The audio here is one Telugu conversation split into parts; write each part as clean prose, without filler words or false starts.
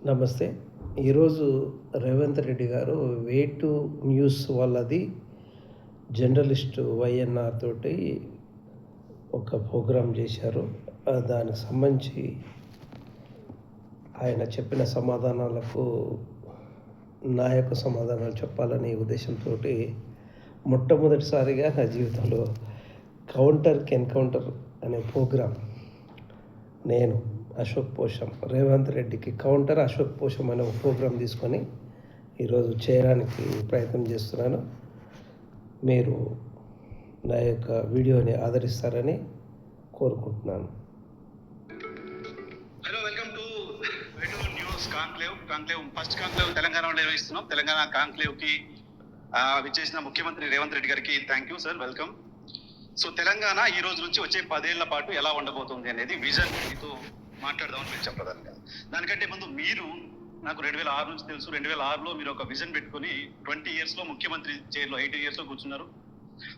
నమస్తే. ఈరోజు రేవంత్ రెడ్డి గారు వే2 న్యూస్ వాళ్ళది జర్నలిస్ట్ వైఎన్ఆర్ తోటి ఒక ప్రోగ్రామ్ చేశారు. దానికి సంబంధించి ఆయన చెప్పిన సమాధానాలకు నా యొక్క సమాధానాలు చెప్పాలనే ఉద్దేశంతో మొట్టమొదటిసారిగా నా జీవితంలో కౌంటర్కి ఎన్కౌంటర్ అనే ప్రోగ్రాం నేను అశోక్ పోషం రేవంత్ రెడ్డికి కౌంటర్ అశోక్ పోషం అనే ఒక ప్రోగ్రాం తీసుకొని ఈరోజు చేయడానికి ప్రయత్నం చేస్తున్నాను. మీరు నా యొక్క వీడియోని ఆదరిస్తారని కోరుకుంటున్నాను. Hello, welcome to Way2 news conclave first conclave తెలంగాణలో నిర్వహిస్తున్నాం. తెలంగాణ కాంక్లేవ్కి విచ్చేసిన ముఖ్యమంత్రి రేవంత్ రెడ్డి గారికి thank you sir, welcome. So Telangana ఈ రోజు నుంచి వచ్చే 10 ఏళ్ల పాటు ఎలా ఉండబోతుంది అనేది విజన్ మీతో మాట్లాడదామని పిలిచాం ప్రధానంగా. దానికంటే ముందు మీరు నాకు 2006 నుంచి తెలుసు. 2006లో మీరు ఒక విజన్ పెట్టుకుని 20 yearsలో ముఖ్యమంత్రి చైర్లో 8 yearsలో కూర్చున్నారు.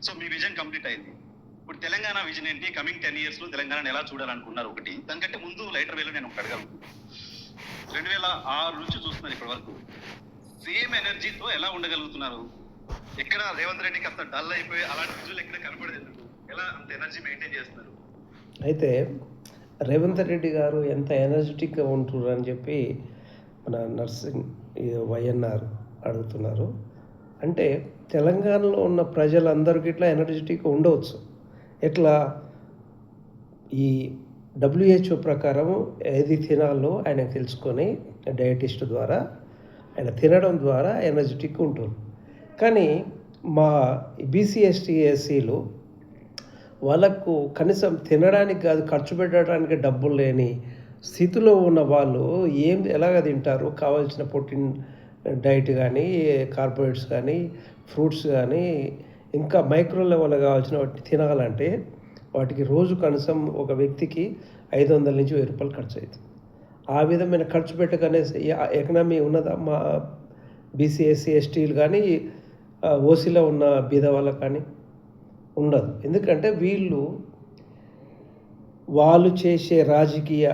సో మీ విజన్ కంప్లీట్ అయింది. ఇప్పుడు తెలంగాణ విజన్ ఏంటి? కమింగ్ 10 yearsలో తెలంగాణను ఎలా చూడాలనుకున్నారు ఒకటి. దానికంటే ముందు లైటర్ వేలో నేను ఒకటి అడగాను. 2006 నుంచి చూస్తున్నారు ఇప్పటి వరకు, సేమ్ ఎనర్జీతో ఎలా ఉండగలుగుతున్నారు? ఎక్కడ రేవంత్ రెడ్డికి అంత డల్ అయిపోయి అలాంటి విజువల్ ఎక్కడ కనపడదు, ఎలా అంత ఎనర్జీ మెయింటైన్ చేస్తున్నారు? అయితే రేవంత్ రెడ్డి గారు ఎంత ఎనర్జెటిక్గా ఉంటున్నారు అని చెప్పి మన నర్సింగ్ వైఎన్ఆర్ అడుగుతున్నారు. అంటే తెలంగాణలో ఉన్న ప్రజలందరికీ ఇట్లా ఎనర్జెటిక్గా ఉండవచ్చు. ఎట్లా ఈ WHO ప్రకారం ఏది తినాలో ఆయన తెలుసుకొని డయటిస్ట్ ద్వారా ఆయన తినడం ద్వారా ఎనర్జెటిక్ ఉంటుంది. కానీ మా BC ST SCలు వాళ్ళకు కనీసం తినడానికి కాదు, ఖర్చు పెట్టడానికి డబ్బులు లేని స్థితిలో ఉన్న వాళ్ళు ఎలాగ తింటారు? కావాల్సిన ప్రోటీన్ డైట్ కానీ, కార్బోహైడ్రేట్స్ కానీ, ఫ్రూట్స్ కానీ, ఇంకా మైక్రో లెవెల్ కావాల్సిన వాటిని తినాలంటే వాటికి రోజు కనీసం ఒక వ్యక్తికి 500 నుంచి 1000 రూపాయలు ఖర్చు అవుతుంది. ఆ విధమైన ఖర్చు పెట్టకనే ఎకనామీ ఉన్నదా మా BC SC STలు కానీ, ఓసీలో ఉన్న బీద వాళ్ళకు కానీ? ఉండదు. ఎందుకంటే వాళ్ళు చేసే రాజకీయ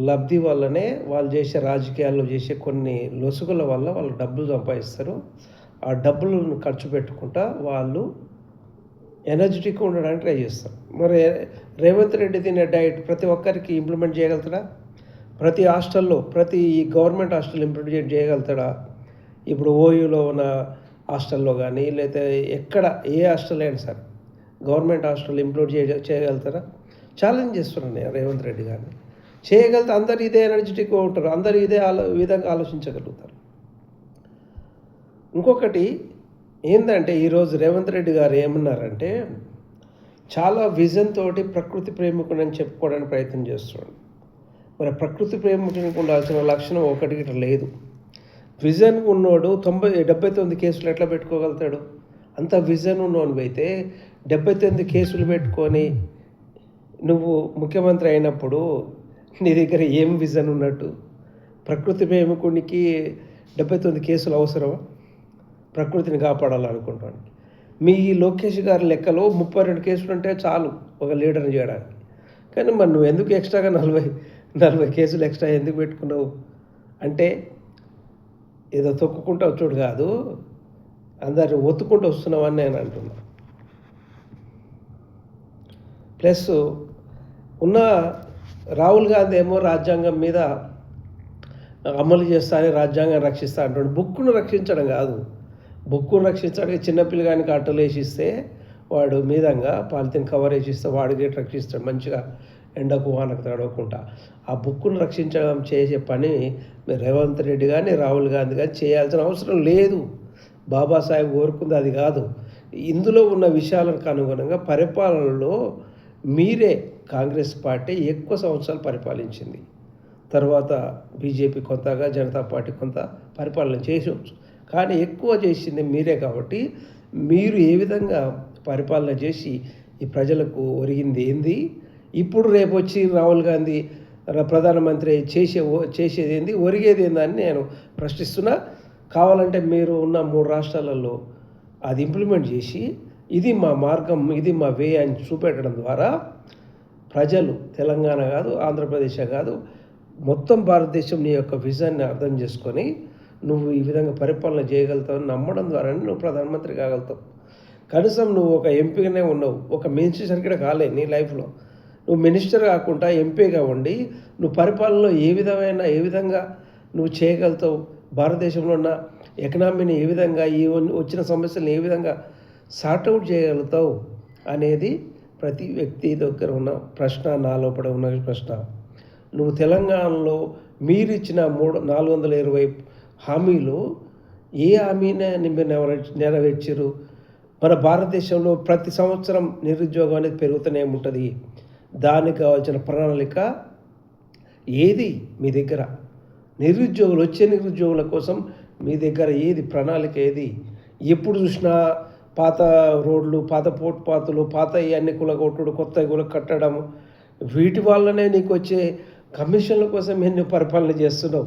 లబ్ధి వల్లనే, వాళ్ళు చేసే రాజకీయాల్లో చేసే కొన్ని లొసుగుల వల్ల వాళ్ళు డబ్బులు సంపాదిస్తారు. ఆ డబ్బులను ఖర్చు పెట్టుకుంటా వాళ్ళు ఎనర్జెటిక్గా ఉండడానికి ట్రై చేస్తారు. మరి రేవంత్ రెడ్డి తినే డైట్ ప్రతి ఒక్కరికి ఇంప్లిమెంట్ చేయగలుగుతాడా? ప్రతి హాస్టల్లో, ప్రతి గవర్నమెంట్ హాస్టల్ ఇంప్లిమెంట్ చేయగలుగుతాడా? ఇప్పుడు ఓయూలో ఉన్న హాస్టల్లో కానీ, లేకపోతే ఎక్కడ ఏ హాస్టల్ అయినా సరే గవర్నమెంట్ హాస్టల్ ఇంప్లిమెంట్ చేయగలుగుతారా? ఛాలెంజ్ చేస్తున్నాను నేను రేవంత్ రెడ్డి గారిని. చేయగలిగితే అందరు ఇదే ఎనర్జెటిక్గా ఉంటారు, అందరూ ఇదే విధంగా ఆలోచించగలుగుతారు. ఇంకొకటి ఏంటంటే ఈరోజు రేవంత్ రెడ్డి గారు ఏమన్నారంటే, చాలా విజన్ తోటి ప్రకృతి ప్రేమికుడని చెప్పుకోవడానికి ప్రయత్నం చేస్తున్నాడు. మరి ప్రకృతి ప్రేమికునికి ఉండాల్సిన లక్షణం ఒకటి ఇట్లా లేదు. విజన్ ఉన్నోడు 79 కేసులు ఎట్లా పెట్టుకోగలుగుతాడు? అంత విజన్ ఉన్నోడు అయితే 79 కేసులు పెట్టుకొని నువ్వు ముఖ్యమంత్రి అయినప్పుడు నీ దగ్గర ఏం విజన్ ఉన్నట్టు? ప్రకృతి ప్రేమికునికి 79 కేసులు అవసరమా ప్రకృతిని కాపాడాలనుకుంటాను? మీ లోకేష్ గారి లెక్కలో 32 కేసులు ఉంటే చాలు ఒక లీడర్ని చేయడానికి. కానీ మరి నువ్వు ఎందుకు ఎక్స్ట్రాగా 40 కేసులు ఎక్స్ట్రా ఎందుకు పెట్టుకున్నావు? అంటే ఏదో తొక్కుకుంటూ వచ్చాడు కాదు, అందరిని ఒత్తుకుంటూ వస్తున్నామని నేను అంటున్నా. ప్లస్ ఉన్న రాహుల్ గాంధీ ఏమో రాజ్యాంగం మీద అమలు చేస్తానని రాజ్యాంగం రక్షిస్తా అంటాడు. బుక్కును రక్షించడం కాదు, బుక్కును రక్షించడానికి చిన్నపిల్లగానికి అట్టలు వేసిస్తే వాడు మీదంగా పాలిథిన్ కవర్ వేసిస్తే వాడు గేట్ రక్షిస్తాడు మంచిగా, ఎండకు వానకు తడవకుండా. ఆ బుక్కును రక్షించడం చేసే పని రేవంత్ రెడ్డి కానీ, రాహుల్ గాంధీ కానీ చేయాల్సిన అవసరం లేదు. బాబాసాహెబ్ కోరుకుంది అది కాదు. ఇందులో ఉన్న విషయాలకు అనుగుణంగా పరిపాలనలో మీరే కాంగ్రెస్ పార్టీ ఎక్కువ సంవత్సరాలు పరిపాలించింది. తర్వాత బీజేపీ కొంతగా, జనతా పార్టీ కొంత పరిపాలన చేసవచ్చు. కానీ ఎక్కువ చేసింది మీరే కాబట్టి మీరు ఏ విధంగా పరిపాలన చేసి ఈ ప్రజలకు ఒరిగింది ఏంది? ఇప్పుడు రేపు వచ్చి రాహుల్ గాంధీ ప్రధానమంత్రి చేసేది ఏంది, ఒరిగేది ఏందని నేను ప్రశ్నిస్తున్నా. కావాలంటే మీరు ఉన్న 3 రాష్ట్రాలలో అది ఇంప్లిమెంట్ చేసి ఇది మా మార్గం, ఇది మా వే అని చూపెట్టడం ద్వారా ప్రజలు తెలంగాణ కాదు, ఆంధ్రప్రదేశ్ కాదు, మొత్తం భారతదేశం నీ యొక్క విజన్ని అర్థం చేసుకొని నువ్వు ఈ విధంగా పరిపాలన చేయగలుగుతావు నమ్మడం ద్వారానే నువ్వు ప్రధానమంత్రి కాగలుగుతావు. కనీసం నువ్వు ఒక ఎంపీగానే ఉన్నావు, ఒక మినిస్టర్ కూడా కాలే నీ లైఫ్లో. నువ్వు మినిస్టర్ కాకుండా ఎంపీగా ఉండి నువ్వు పరిపాలనలో ఏ విధంగా నువ్వు చేయగలుగుతావు, భారతదేశంలో ఉన్న ఎకనామీని ఏ విధంగా ఈ వచ్చిన సమస్యలను ఏ విధంగా సార్ట్అవుట్ చేయగలుగుతావు అనేది ప్రతి వ్యక్తి దగ్గర ఉన్న ప్రశ్న, నా లోపల ఉన్న ప్రశ్న. నువ్వు తెలంగాణలో మీరిచ్చిన 420 హామీలు ఏ హామీనే మీరు నెరవేర్చారు? మన భారతదేశంలో ప్రతి సంవత్సరం నిరుద్యోగం అనేది పెరుగుతూనే ఉంటుంది. దానికి కావాల్సిన ప్రణాళిక ఏది మీ దగ్గర? వచ్చే నిరుద్యోగుల కోసం మీ దగ్గర ఏది ప్రణాళిక ఏది? ఎప్పుడు చూసినా పాత రోడ్లు, పాత ఫుట్పాత్లు, పాత ఇవన్నీ కూలగొట్టుడు, కొత్త కట్టడం, వీటి వల్లనే నీకు వచ్చే కమిషన్ల కోసం నువ్వు పరిపాలన చేస్తున్నావు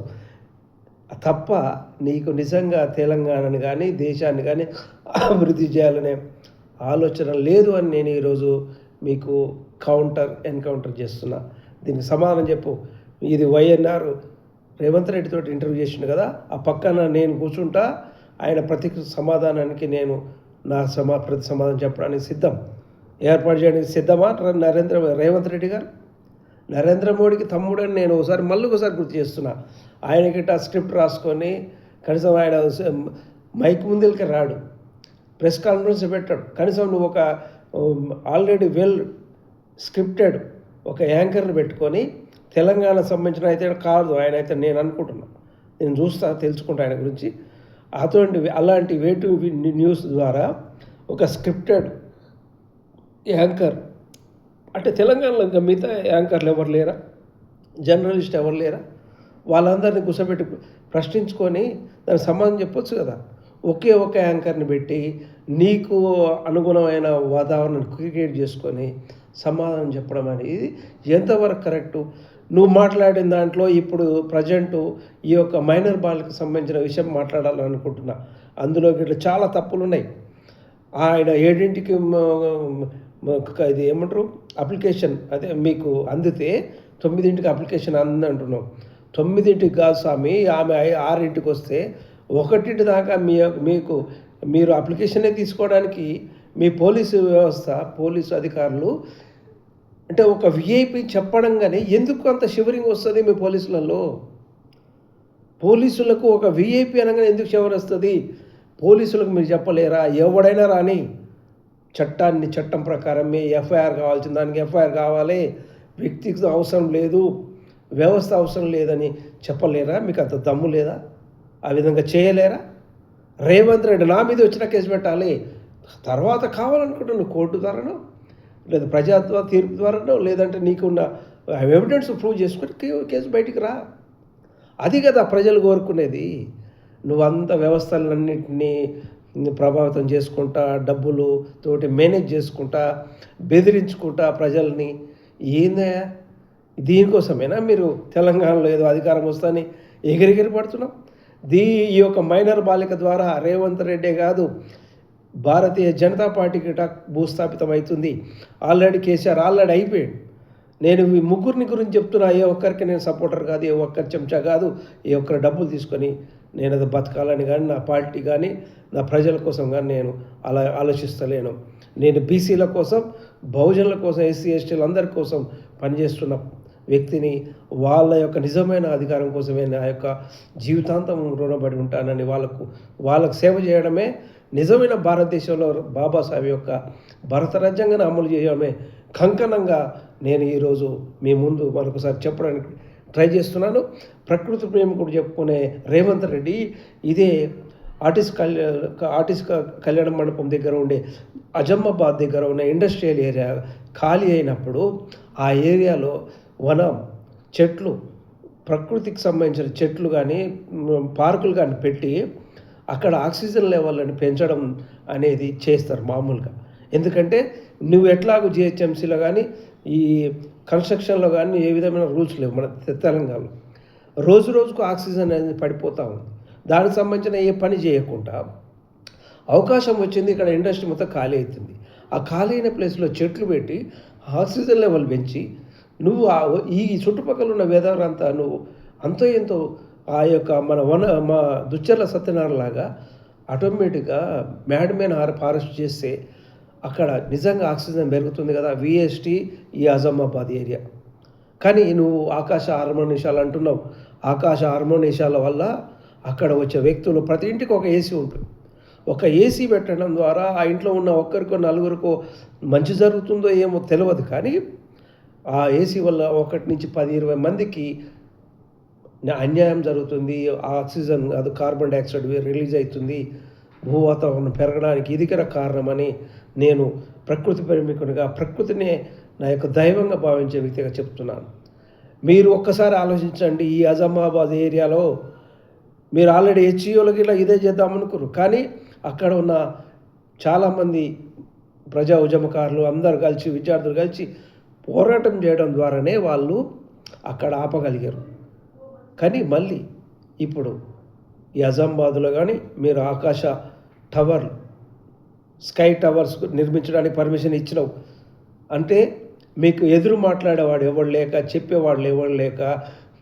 తప్ప నీకు నిజంగా తెలంగాణని కానీ దేశాన్ని కానీ అభివృద్ధి చేయాలనే ఆలోచన లేదు అని నేను ఈరోజు మీకు ఎన్కౌంటర్ చేస్తున్నా. దీనికి సమాధానం చెప్పు. ఇది వైఎన్ఆర్ రేవంత్ రెడ్డితో ఇంటర్వ్యూ చేసిండు కదా, ఆ పక్కన నేను కూర్చుంటా, ఆయన ప్రతి సమాధానానికి నేను ప్రతి సమాధానం చెప్పడానికి సిద్ధం. ఏర్పాటు చేయడానికి సిద్ధమా రేవంత్ రెడ్డి గారు? నరేంద్ర మోడీకి తమ్ముడని నేను ఒకసారి గుర్తు చేస్తున్నా. ఆయనకిట స్క్రిప్ట్ రాసుకొని కనీసం ఆయన మైక్ ముందుకి రాడు, ప్రెస్ కాన్ఫరెన్స్ పెట్టాడు. కనీసం నువ్వు ఒక ఆల్రెడీ వెల్ స్క్రిప్టెడ్ ఒక యాంకర్ని పెట్టుకొని తెలంగాణ సంబంధించిన అయితే కాదు ఆయన అయితే నేను అనుకుంటున్నా, నేను తెలుసుకుంటా ఆయన గురించి. అలాంటి వేటు న్యూస్ ద్వారా ఒక స్క్రిప్టెడ్ యాంకర్ అంటే తెలంగాణలో ఇంకా మిగతా యాంకర్లు ఎవరు లేరా? జర్నలిస్ట్ ఎవరు లేరా? వాళ్ళందరినీ కూర్చోబెట్టి ప్రశ్నించుకొని దానికి సమాధానం చెప్పొచ్చు కదా. ఒకే ఒక యాంకర్ని పెట్టి నీకు అనుగుణమైన వాతావరణం క్రియేట్ చేసుకొని సమాధానం చెప్పడం అనేది ఎంతవరకు కరెక్టు? నువ్వు మాట్లాడిన దాంట్లో ఇప్పుడు ప్రజెంటు ఈ యొక్క మైనర్ బాల్కి సంబంధించిన విషయం మాట్లాడాలనుకుంటున్నా. అందులో ఇట్లా చాలా తప్పులు ఉన్నాయి. ఆయన 7ంటికి ఇది ఏమంటారు అప్లికేషన్ అదే మీకు అందితే 9ంటికి అప్లికేషన్ అంటున్నాం. 9ంటికి కాదు స్వామి, ఆమె 6ంటికి వస్తే 1 దాకా మీరు అప్లికేషనే తీసుకోవడానికి మీ పోలీసు అధికారులు అంటే ఒక విఐపి చెప్పడం కానీ ఎందుకు అంత షివరింగ్ వస్తుంది మీ పోలీసులకు ఒక విఐపి అనగానే ఎందుకు షివర్ వస్తుంది? పోలీసులకు మీరు చెప్పలేరా? ఎవడైనా రాని చట్టం ప్రకారమే ఎఫ్ఐఆర్ కావాల్సిన దానికి ఎఫ్ఐఆర్ కావాలి, వ్యక్తికి అవసరం లేదు, వ్యవస్థ అవసరం లేదని చెప్పలేరా? మీకు అంత దమ్ము లేదా? ఆ విధంగా చేయలేరా? రేవంత్ రెడ్డి నా మీద వచ్చిన కేసు పెట్టాలి, తర్వాత కావాలనుకుంటున్న కోర్టు ద్వారానో లేదా ప్రజా తీర్పు ద్వారానో లేదంటే నీకున్న ఎవిడెన్స్ ప్రూవ్ చేసుకొని కేసు బయటికి రా. అది కదా ప్రజలు కోరుకునేది. నువ్వంత వ్యవస్థలన్నింటినీ ప్రభావితం చేసుకుంటా, డబ్బులు తోటి మేనేజ్ చేసుకుంటా, బెదిరించుకుంటా ప్రజల్ని, ఏందా దీనికోసమేనా మీరు తెలంగాణలో ఏదో అధికారం వస్తుందని ఎగిరెగిరి పడుతున్నాం? ఈ యొక్క మైనర్ బాలిక ద్వారా రేవంత్ రెడ్డే కాదు భారతీయ జనతా పార్టీకి భూస్థాపితం అవుతుంది. ఆల్రెడీ కేసీఆర్ అయిపోయాడు. నేను ఈ ముగ్గురిని గురించి చెప్తున్నా. ఏ ఒక్కరికి నేను సపోర్టర్ కాదు, ఏ ఒక్కరి చెంచా కాదు, ఏ ఒక్కరి డబ్బులు తీసుకొని నేను అది బతకాలని కానీ నా పార్టీ కానీ నా ప్రజల కోసం కానీ నేను అలా ఆలోచిస్తలేను. నేను బీసీల కోసం, బహుజనుల కోసం, ఎస్సీ ఎస్టీల అందరి కోసం పనిచేస్తున్న వ్యక్తిని. వాళ్ళ యొక్క నిజమైన అధికారం కోసమే నా యొక్క జీవితాంతం రుణపడి ఉంటానని వాళ్ళకు సేవ చేయడమే నిజమైన భారతదేశంలో బాబాసాహెబ్ యొక్క భారత రాజ్యాంగాన్ని అమలు చేయడమే కంకణంగా నేను ఈరోజు మీ ముందు మరొకసారి చెప్పడానికి ట్రై చేస్తున్నాను. ప్రకృతి ప్రేమికుడు చెప్పుకునే రేవంత్ రెడ్డి ఇదే ఆర్టిస్ట్ కళ్యాణ మండపం దగ్గర ఉండే అజమ్మాబాద్ దగ్గర ఉన్న ఇండస్ట్రియల్ ఏరియా ఖాళీ అయినప్పుడు ఆ ఏరియాలో వనం, చెట్లు, ప్రకృతికి సంబంధించిన చెట్లు కానీ పార్కులు కానీ పెట్టి అక్కడ ఆక్సిజన్ లెవెల్ని పెంచడం అనేది చేస్తారు మామూలుగా. ఎందుకంటే నువ్వు ఎట్లాగో జిహెచ్ఎంసీలో కానీ ఈ కన్స్ట్రక్షన్లో కానీ ఏ విధమైన రూల్స్ లేవు మన తెలంగాణలో. రోజుకు ఆక్సిజన్ అనేది పడిపోతూ ఉంది. దానికి సంబంధించిన ఏ పని చేయకుండా అవకాశం వచ్చింది, ఇక్కడ ఇండస్ట్రీ మొత్తం ఖాళీ అవుతుంది. ఆ ఖాళీ అయిన ప్లేస్లో చెట్లు పెట్టి ఆక్సిజన్ లెవెల్ పెంచి నువ్వు ఈ చుట్టుపక్కల ఉన్న వేదావరంతా నువ్వు అంతో ఎంతో ఆ యొక్క మా దుచ్చర్ల సత్యనారాయణ లాగా ఆటోమేటిక్గా మ్యాడ్ ఫారెస్ట్ చేస్తే అక్కడ నిజంగా ఆక్సిజన్ పెరుగుతుంది కదా. విఎస్టీ ఈ ఆజామాబాద్ ఏరియా. కానీ నువ్వు ఆకాశ హార్మోనిషాలు అంటున్నావు. ఆకాశ హార్మోనిషాల వల్ల అక్కడ వచ్చే వ్యక్తులు ప్రతి ఇంటికి ఒక ఏసీ ఉంటుంది. ఒక ఏసీ పెట్టడం ద్వారా ఆ ఇంట్లో ఉన్న ఒక్కరికో నలుగురికో మంచి జరుగుతుందో ఏమో తెలియదు. కానీ ఆ ఏసీ వల్ల 1 నుంచి 10-20 మందికి అన్యాయం జరుగుతుంది. ఆక్సిజన్ అది కార్బన్ డైఆక్సైడ్ రిలీజ్ అవుతుంది. భూ వాతావరణం పెరగడానికి ఇది కూడా కారణమని నేను ప్రకృతి ప్రేమికునిగా, ప్రకృతినే నా యొక్క దైవంగా భావించే వ్యక్తిగా చెప్తున్నాను. మీరు ఒక్కసారి ఆలోచించండి. ఈ ఆజామాబాద్ ఏరియాలో మీరు ఆల్రెడీ హెచ్ఈఓలకి ఇలా ఇదే చేద్దామనుకున్నారు. కానీ అక్కడ ఉన్న చాలామంది ప్రజా ఉద్యమకారులు అందరు కలిసి, విద్యార్థులు కలిసి పోరాటం చేయడం ద్వారానే వాళ్ళు అక్కడ ఆపగలిగారు. కానీ మళ్ళీ ఇప్పుడు ఈ ఆజామాబాద్లో కానీ మీరు ఆకాశ టవర్లు, స్కై టవర్స్ నిర్మించడానికి పర్మిషన్ ఇచ్చినావు అంటే మీకు ఎదురు మాట్లాడేవాడు ఎవరు లేక, చెప్పేవాళ్ళు ఎవరు లేక,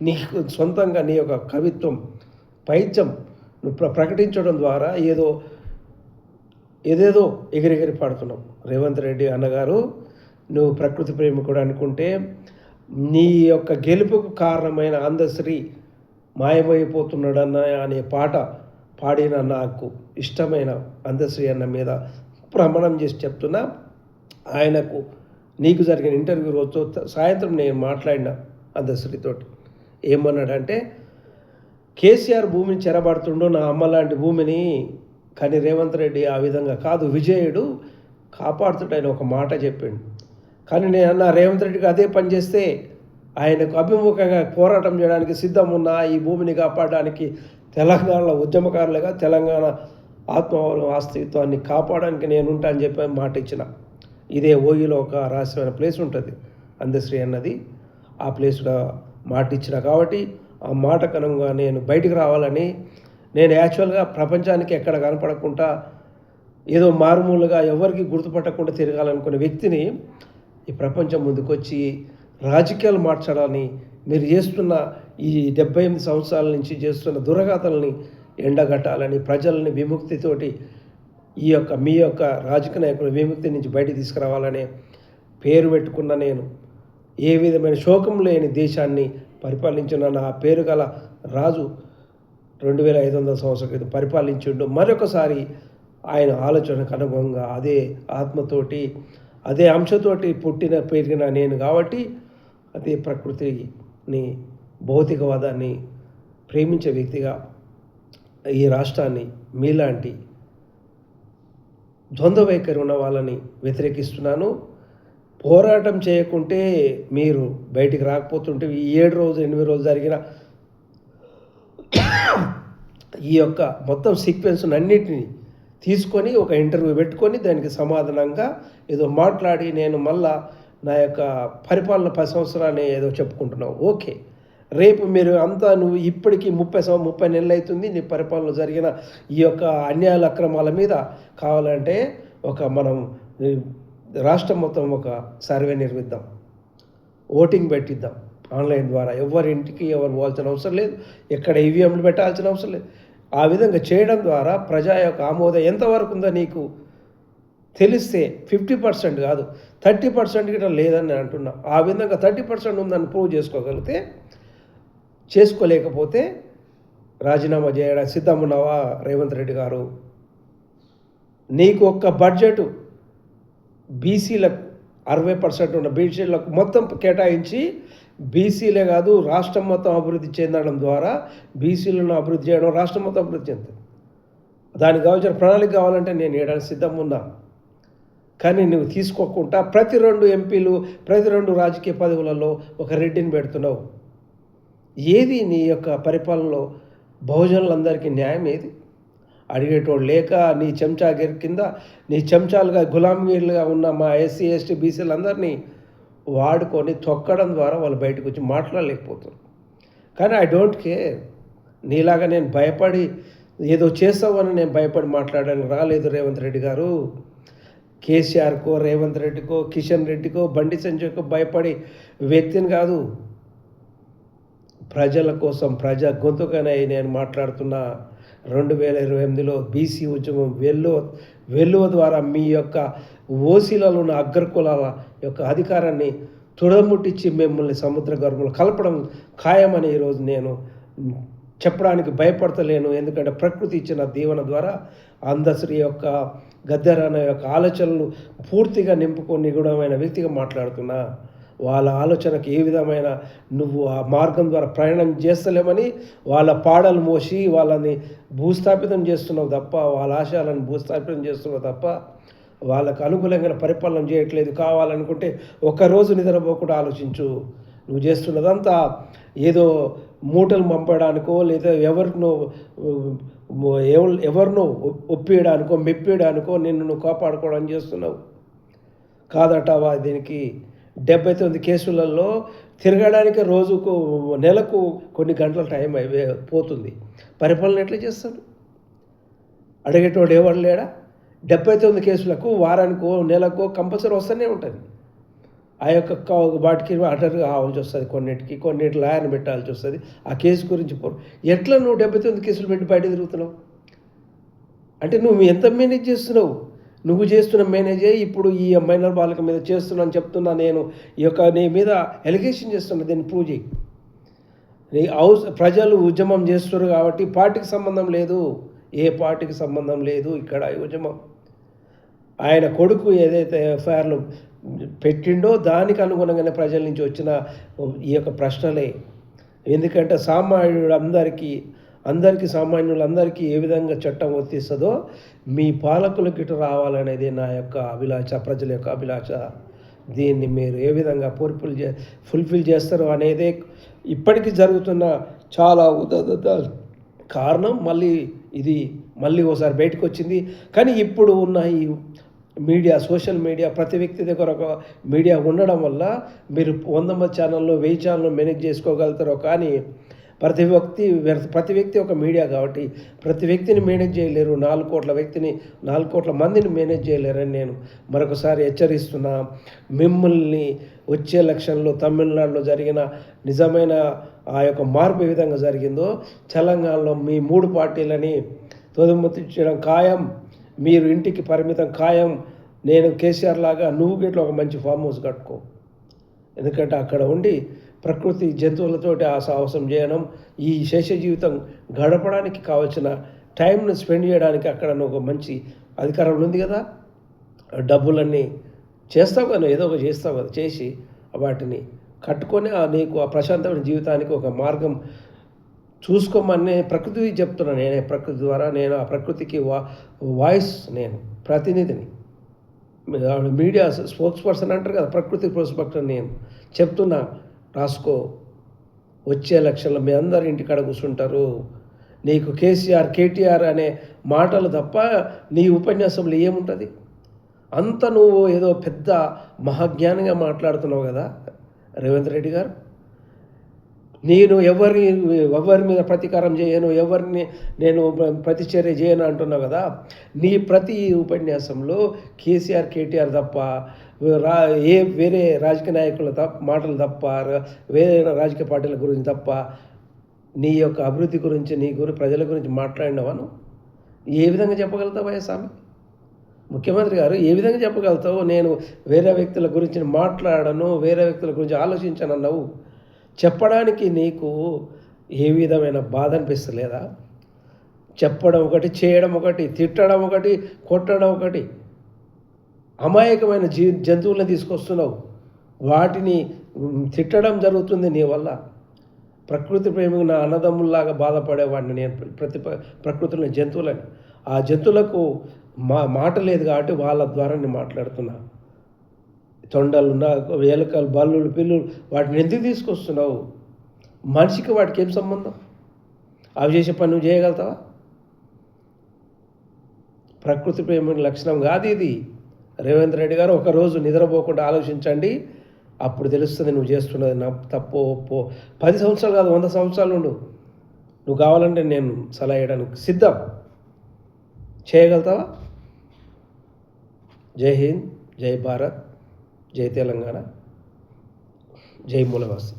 నీకు సొంతంగా నీ యొక్క కవిత్వం, పైత్యం నువ్వు ప్రకటించడం ద్వారా ఏదేదో ఎగిరెగిరి పాడుతున్నావు. రేవంత్ రెడ్డి అన్నగారు, నువ్వు ప్రకృతి ప్రేమికుడు అనుకుంటే నీ యొక్క గెలుపుకు కారణమైన అందశ్రీ మాయమైపోతున్నాడన్న అనే పాట పాడిన నాకు ఇష్టమైన అందశ్రీ అన్న మీద ప్రమాణం చేసి చెప్తున్నా. ఆయనకు నీకు జరిగిన ఇంటర్వ్యూ రోజు సాయంత్రం నేను మాట్లాడిన అందశ్రీతోటి ఏమన్నాడంటే, కేసీఆర్ భూమిని చెరబడుతుండో నా అమ్మ లాంటి భూమిని, కానీ రేవంత్ రెడ్డి ఆ విధంగా కాదు, విజయుడు కాపాడుతుండని ఒక మాట చెప్పిండు. కానీ నేను అన్న రేవంత్ రెడ్డికి అదే పని చేస్తే ఆయనకు అభిముఖంగా పోరాటం చేయడానికి సిద్ధం ఉన్న ఈ భూమిని కాపాడడానికి తెలంగాణలో ఉద్యమకారులుగా తెలంగాణ అస్తిత్వాన్ని కాపాడడానికి నేనుంటా అని చెప్పి మాట ఇచ్చిన. ఇదే ఓయిలో ఒక రహస్యమైన ప్లేస్ ఉంటుంది అందశ్రీ అన్నది. ఆ ప్లేస్లో మాట ఇచ్చిన కాబట్టి ఆ మాట కనుక నేను బయటికి రావాలని, నేను యాక్చువల్గా ప్రపంచానికి ఎక్కడ కనపడకుండా ఏదో మారుమూలుగా ఎవరికి గుర్తుపట్టకుండా తిరగాలనుకునే వ్యక్తిని ఈ ప్రపంచం ముందుకొచ్చి రాజకీయాలు మార్చడాన్ని, మీరు చేస్తున్న ఈ 78 సంవత్సరాల నుంచి చేస్తున్న దురగాతల్ని ఎండగట్టాలని, ప్రజల్ని విముక్తితోటి మీ యొక్క రాజకీయ నాయకుల విముక్తి నుంచి బయటికి తీసుకురావాలనే పేరు పెట్టుకున్న నేను ఏ విధమైన శోకం లేని దేశాన్ని పరిపాలించిన నా పేరు గల రాజు 2500 సంవత్సరాల క్రితం పరిపాలించిండు. మరొకసారి ఆయన ఆలోచనకు అనుగుణంగా అదే ఆత్మతోటి, అదే అంశతోటి పెరిగిన నేను కాబట్టి అదే ప్రకృతిని, భౌతికవాదాన్ని ప్రేమించే వ్యక్తిగా ఈ రాష్ట్రాన్ని మీలాంటి ద్వంద్వ వైఖరి ఉన్న వాళ్ళని వ్యతిరేకిస్తున్నాను. పోరాటం చేయకుంటే మీరు బయటికి రాకపోతుంటే ఈ 7 రోజులు 8 రోజులు జరిగిన ఈ యొక్క మొత్తం సీక్వెన్స్ అన్నిటినీ తీసుకొని ఒక ఇంటర్వ్యూ పెట్టుకొని దానికి సమాధానంగా ఏదో మాట్లాడి నేను మళ్ళా నా యొక్క పరిపాలన 10 సంవత్సరాన్ని ఏదో చెప్పుకుంటున్నావు. ఓకే, రేపు మీరు అంతా నువ్వు ఇప్పటికీ 30 నెలలు అవుతుంది నీ పరిపాలనలో జరిగిన ఈ యొక్క అన్యాయాల అక్రమాల మీద కావాలంటే మనం రాష్ట్రం మొత్తం ఒక సర్వే నిర్మిద్దాం, ఓటింగ్ పెట్టిద్దాం ఆన్లైన్ ద్వారా. ఎవరింటికి ఎవరు పోవాల్సిన అవసరం లేదు, ఎక్కడ ఈవీఎంలు పెట్టాల్సిన అవసరం లేదు. ఆ విధంగా చేయడం ద్వారా ప్రజా యొక్క ఆమోదం ఎంతవరకు ఉందో నీకు తెలిస్తే 50% కాదు 30% గిట్లా లేదని నేను అంటున్నా. ఆ విధంగా 30% ఉందని ప్రూవ్ చేసుకోగలిగితే, చేసుకోలేకపోతే రాజీనామా చేయడానికి సిద్ధం ఉన్నావా రేవంత్ రెడ్డి గారు? నీకు ఒక్క బడ్జెట్ బీసీలకు 60% ఉన్న బీసీలకు మొత్తం కేటాయించి, బీసీలే కాదు రాష్ట్రం మొత్తం అభివృద్ధి చెందడం ద్వారా, బీసీలను అభివృద్ధి చేయడం రాష్ట్రం మొత్తం అభివృద్ధి చెందుతుంది. దానికి కావాల్సిన ప్రణాళిక కావాలంటే నేను వేయడానికి సిద్ధంగా ఉన్నా. కానీ నువ్వు తీసుకోకుండా ప్రతి 2 ఎంపీలు, ప్రతి 2 రాజకీయ పదవులలో ఒక రెడ్డిని పెడుతున్నావు. ఏది నీ యొక్క పరిపాలనలో బహుజనులందరికీ న్యాయం ఏది? అడిగేటోడు లేక నీ చెంచాగిరి కింద నీ చెంచాలుగా గులాంగిరిలుగా ఉన్న మా ఎస్సీ ఎస్టీ బీసీలందరినీ వాడుకొని తొక్కడం ద్వారా వాళ్ళు బయటకు వచ్చి మాట్లాడలేకపోతున్నారు. కానీ ఐ డోంట్ కేర్. నీలాగా నేను భయపడి ఏదో చేస్తావని నేను భయపడి మాట్లాడడానికి రాలేదు రేవంత్ రెడ్డి గారు. కేసీఆర్కో, రేవంత్ రెడ్డికో, కిషన్ రెడ్డికో, బండి సంజయ్కో భయపడే వ్యక్తిని కాదు. ప్రజల కోసం ప్రజా గొంతుకనే నేను మాట్లాడుతున్న. 2028లో బీసీ ఉద్యమం వెల్లువ ద్వారా మీ యొక్క ఓసీలలో ఉన్న అగ్రకులాల యొక్క అధికారాన్ని తుడముట్టించి మిమ్మల్ని సముద్ర గర్భంలో కలపడం ఖాయమని ఈరోజు నేను చెప్పడానికి భయపడతలేను. ఎందుకంటే ప్రకృతి ఇచ్చిన దీవెన ద్వారా అందశ్రీ యొక్క గద్దెరాన యొక్క ఆలోచనలు పూర్తిగా నింపుకొని నిగూఢమైన వ్యక్తిగా మాట్లాడుతున్నా. వాళ్ళ ఆలోచనకు ఏ విధమైన నువ్వు ఆ మార్గం ద్వారా ప్రయాణం చేస్తలేమని వాళ్ళ పాడలు మోసి వాళ్ళని భూస్థాపితం చేస్తున్నావు తప్ప, వాళ్ళ ఆశయాలను భూస్థాపితం చేస్తున్నావు తప్ప వాళ్ళకు అనుకూలంగా పరిపాలన చేయట్లేదు. కావాలనుకుంటే ఒక్కరోజు నిద్రపోకుండా ఆలోచించు. నువ్వు చేస్తున్నదంతా ఏదో మూటలు పంపడానికో లేదా ఎవరినో ఒప్పియడానికో మెప్పియడానికో నిన్ను నువ్వు కాపాడుకోవడానికి చేస్తున్నావు కాదటవా. దీనికి 79 కేసులలో తిరగడానికి రోజుకు నెలకు కొన్ని గంటల టైం పోతుంది. పరిపాలన ఎట్లా చేస్తాడు? అడిగేటోడు ఎవరు లేడా? 79 కేసులకు వారానికో నెలకో కంపల్సరీ వస్తూనే ఉంటుంది. ఆ యొక్క వాటికి అటర్గా కావాల్సి వస్తుంది, కొన్నిటి లాయర్ని పెట్టాల్సి వస్తుంది. ఆ కేసు గురించి ఎట్లా నువ్వు 79 కేసులు పెట్టి బయట తిరుగుతున్నావు అంటే నువ్వు ఎంత మేనేజ్ చేస్తున్నావు? నువ్వు చేస్తున్న మేనేజే ఇప్పుడు ఈ మైనర్ బాలిక మీద చేస్తున్నాను చెప్తున్నా. నేను నీ మీద ఎలిగేషన్ చేస్తున్నా. దీన్ని ప్రూవ్ చేయి. నీ ప్రజలు ఉద్యమం చేస్తున్నారు కాబట్టి పార్టీకి సంబంధం లేదు, ఏ పార్టీకి సంబంధం లేదు ఇక్కడ ఈ ఉద్యమం. ఆయన కొడుకు ఏదైతే ఎఫ్ఐఆర్లు పెట్టిండో దానికి అనుగుణంగానే ప్రజల నుంచి వచ్చిన ఈ యొక్క ప్రశ్నలే. ఎందుకంటే సామాన్యులందరికీ ఏ విధంగా చట్టం వర్తిస్తుందో మీ పాలకులకి ఇటు రావాలనేది నా యొక్క అభిలాష, ప్రజల యొక్క అభిలాష. దీన్ని మీరు ఏ విధంగా ఫుల్ఫిల్ చేస్తారో అనేదే ఇప్పటికీ జరుగుతున్న చాలా కారణం. మళ్ళీ ఓసారి బయటకు వచ్చింది. కానీ ఇప్పుడు ఉన్న ఈ మీడియా, సోషల్ మీడియా, ప్రతి వ్యక్తి దగ్గర ఒక మీడియా ఉండడం వల్ల మీరు 100 మంది ఛానల్లో 1000 ఛానల్లో మేనేజ్ చేసుకోగలుగుతారో. కానీ ప్రతి వ్యక్తి ఒక మీడియా కాబట్టి ప్రతి వ్యక్తిని మేనేజ్ చేయలేరు. 4 కోట్ల మందిని మేనేజ్ చేయలేరని నేను మరొకసారి హెచ్చరిస్తున్నా. మిమ్మల్ని వచ్చే ఎలక్షన్లో తమిళనాడులో జరిగిన నిజమైన ఆ యొక్క మార్పు ఏ విధంగా జరిగిందో తెలంగాణలో మీ 3 పార్టీలని తొదముట్టించడం ఖాయం. మీరు ఇంటికి పరిమితం ఖాయం. నేను కేసీఆర్ లాగా నువ్వు గిట్ల ఒక మంచి ఫామ్ హౌస్ కట్టుకో. ఎందుకంటే అక్కడ ఉండి ప్రకృతి జంతువులతోటి సాహసం చేయడం, ఈ శేష జీవితం గడపడానికి కావాల్సిన టైంను స్పెండ్ చేయడానికి అక్కడ ఒక మంచి అధికారం ఉంది కదా. డబ్బులన్నీ చేస్తావు కదా, ఏదో ఒక చేస్తావు కదా, చేసి వాటిని కట్టుకొని నీకు ఆ ప్రశాంతమైన జీవితానికి ఒక మార్గం చూసుకోమని ప్రకృతి చెప్తున్నాను. ప్రకృతి ద్వారా నేను ఆ ప్రకృతికి వాయిస్, నేను ప్రతినిధిని. మీడియా స్పోక్స్ పర్సన్ అంటారు కదా, ప్రకృతి స్పోక్స్ నేను చెప్తున్నా. రాసుకో. వచ్చే ఎలక్షన్లో మీ అందరు ఇంటికాడ కూర్చుంటారు. నీకు కేటీఆర్ అనే మాటలు తప్ప నీ ఉపన్యాసంలో ఏముంటుంది? అంత నువ్వు ఏదో పెద్ద మహాజ్ఞానిగా మాట్లాడుతున్నావు కదా రేవంత్ రెడ్డి గారు. నేను ఎవరి మీద ప్రతీకారం చేయను, నేను ప్రతిచర్య చేయను అంటున్నావు కదా. నీ ప్రతి ఉపన్యాసంలో కేటీఆర్ తప్ప వేరే రాజకీయ నాయకుల మాటలు తప్ప, వేరే రాజకీయ పార్టీల గురించి తప్ప నీ యొక్క అభివృద్ధి గురించి, ప్రజల గురించి మాట్లాడినవాను ఏ విధంగా చెప్పగలుగుతావా స్వామి? ముఖ్యమంత్రి గారు ఏ విధంగా చెప్పగలుగుతావు? నేను వేరే వ్యక్తుల గురించి మాట్లాడను, వేరే వ్యక్తుల గురించి ఆలోచించనన్నావు. చెప్పడానికి నీకు ఏ విధమైన బాధ అనిపిస్తలేదా? చెప్పడం ఒకటి, చేయడం ఒకటి, తిట్టడం ఒకటి, కొట్టడం ఒకటి. అమాయకమైన జంతువులను తీసుకొస్తున్నావు, వాటిని తిట్టడం జరుగుతుంది నీ వల్ల. ప్రకృతి ప్రేమికి నా అన్నదమ్ముల్లాగా బాధపడేవాడిని నేను. ప్రకృతిలో జంతువులని, ఆ జంతువులకు మాట లేదు కాబట్టి వాళ్ళ ద్వారా నేను మాట్లాడుతున్నా. తొండలు, ఎలుకలు, బల్లులు, పిల్లులు, వాటిని ఎందుకు తీసుకొస్తున్నావు? మనిషికి వాటికి ఏం సంబంధం? అవి చేసే పని నువ్వు చేయగలుగుతావా? ప్రకృతి ప్రేమ లక్షణం కాదు ఇది. రేవంత్ రెడ్డి గారు ఒకరోజు నిద్రపోకుండా ఆలోచించండి, అప్పుడు తెలుస్తుంది నువ్వు చేస్తున్నది నా తప్పో ఒప్పో. 10 సంవత్సరాలు కాదు, 100 సంవత్సరాలు ఉండు. నువ్వు కావాలంటే నేను సలహా ఇవ్వడానికి సిద్ధం. చేయగలుగుతావా? జై హింద్, జై భారత్, జై తెలంగాణ, జై మూలవాసి.